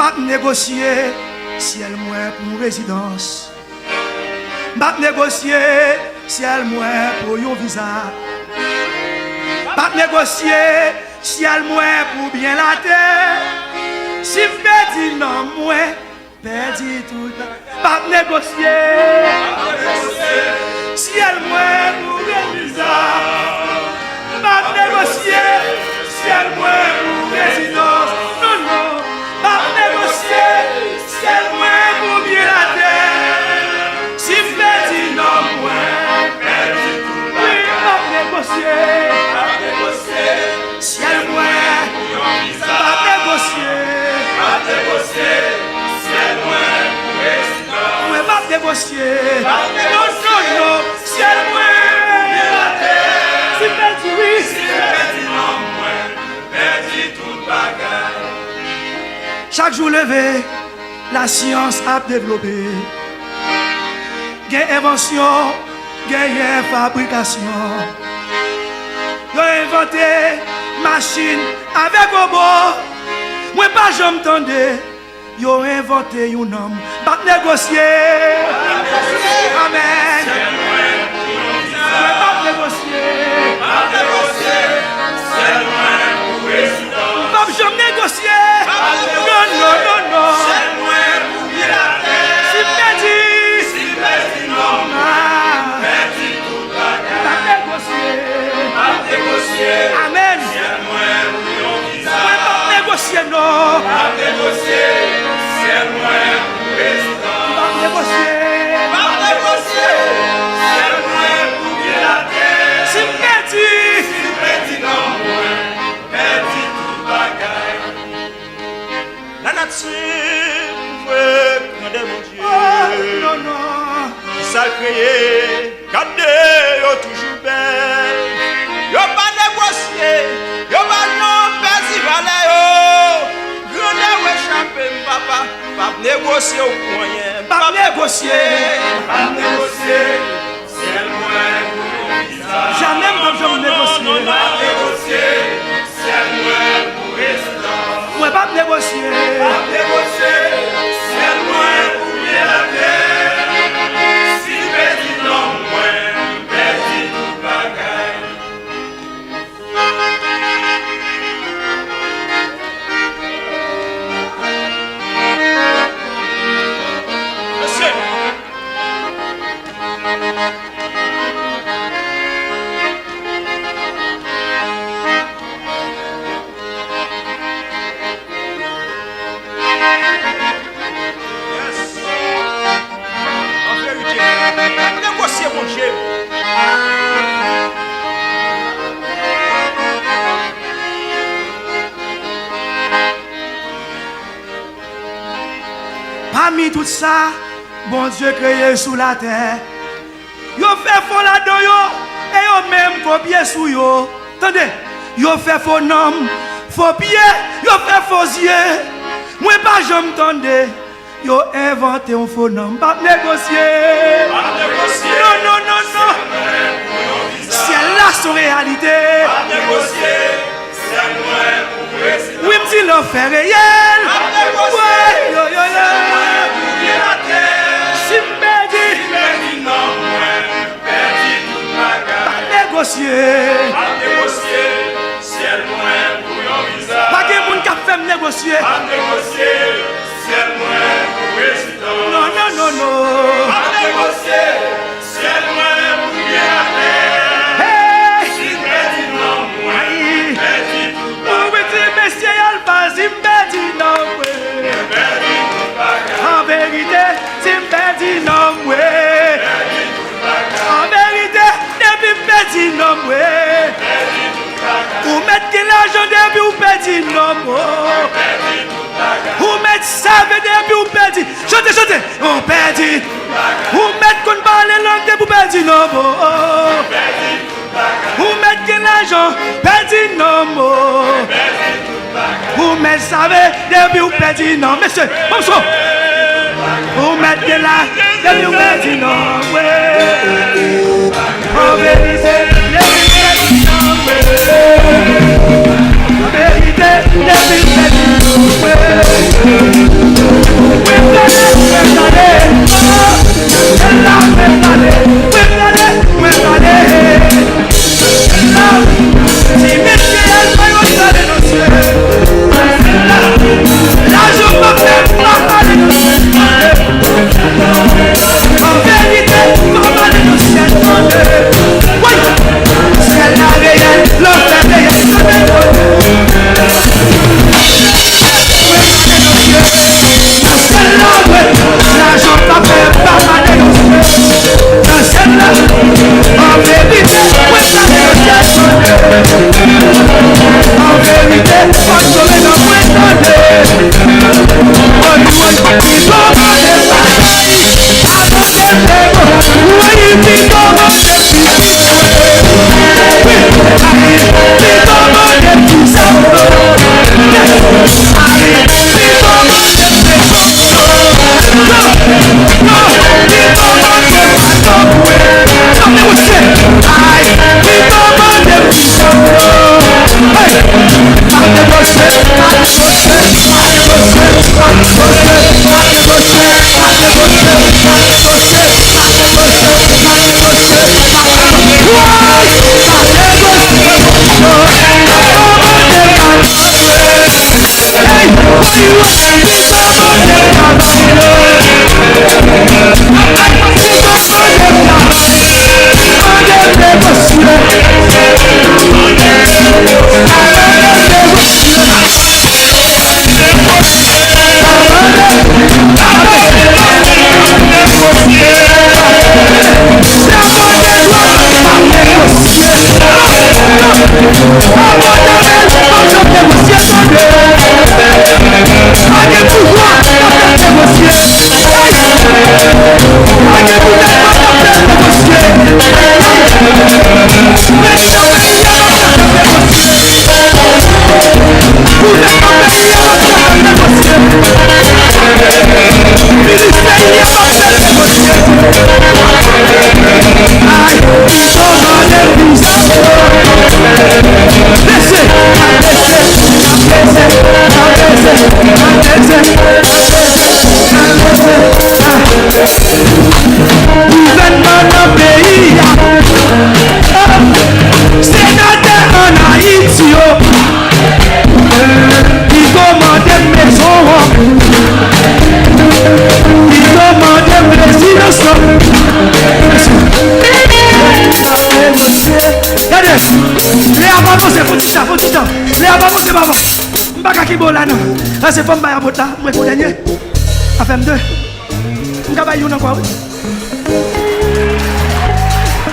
M'a négocié ciel moins pour résidence. M'a négocié ciel moins pour un visa. M'a négocié ciel moins pour bien la terre. Si perdu non moins, perdu tout. M'a négocié ciel moins pour un visa. M'a négocié ciel moins pour résidence. Non, non. M'a négocié ciel moins pour bien la terre. Si perdu non moins, perdu tout. Oui, m'a négocié ciel moins pour un visa. M'a négocié ciel moins pour résidence. Oui, m'a négocié. Non, non, non. Ciel moins pour bien la terre. Si perdu, oui. Si perdu non moins, perdu toute bagarre. Chaque jour levé, la science a développé. Gain invention, gain fabrication. Ils ont inventé machine avec robot. Moi pas jamais entendu. Ils ont inventé un homme. Pas négocier. Amen. Pas négocier. Pas jamais négocier. Non, non, non, non. Si perdu, non. Perdu tout pas négocier. Amen. Pas négocier, non. Pas négocier. Ciel moins pour résidence. Pas négocier. Ciel moins pour bien la terre. Si perdu, non moins. Perdu tout bagaille. La nature pouvait prendre mon Dieu. Oh, non, non. Ça créé, gardez, yo toujours belle. Yo pas négocié, yo pas non festival yo. Grande échappé papa, pas négocier au moyen, Pas négocier. ciel moins pour mon visage. Jamais pas négocier. Pas négocier, ciel moins pour résidence. Moi pas négocier. Pas négocier, ciel moins pour bien la terre. Si perdu non moins, perdu tout bagaille. Monsieur. Yes. En vérité, négocier mon Dieu. Parmi tout ça, bon Dieu créé sous la terre. Yo fait faux là-dedans yo, et yo même copié sous yo. Attendez, yo fait faux nom, faux pied, yo fait faux yeux. Moi pas jamais entendu. Yo inventé un faux nom, pas négocier. Non, non, non, non. C'est là son réalité. Oui, me dit l'enfer réel. Ouais, yo, yo, yo. Si perdu, pas négocier. Pas de monde qui a fait me négocier. Non, non, non, non. Hey! Oui, monsieur Alpha, si m'perdi non, en vérité, si m'perdi non, en vérité, depuis m'perdi non, ou mettre de l'argent depuis ou perdi non, ou mettre ça depuis ou perdi, chantez, ou perdi, ou mettre qu'on parle langue depuis ou perdi non, ou mettre de l'argent perdi non, ou mettre ça depuis ou perdi non, monsieur, bonsoir. Ou mettre de l'argent depuis ou perdi non, en vérité, depuis perdi non, en vérité, depuis perdi non, avancé, faut petit temps. Les avancé, maman. M'baka ki bo là non. Là c'est femme ba bota, moi ko dernier. A fait 2. M'ka yon encore.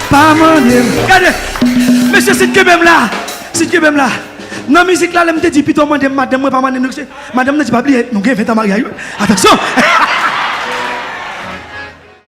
Pas manger. Regardez. Monsieur c'est que même là. C'est que même là. Dans musique là, elle me dit plutôt madame moi pas madame. Madame ne dit pas oublier, nous avons 20 ans mariage. Attention.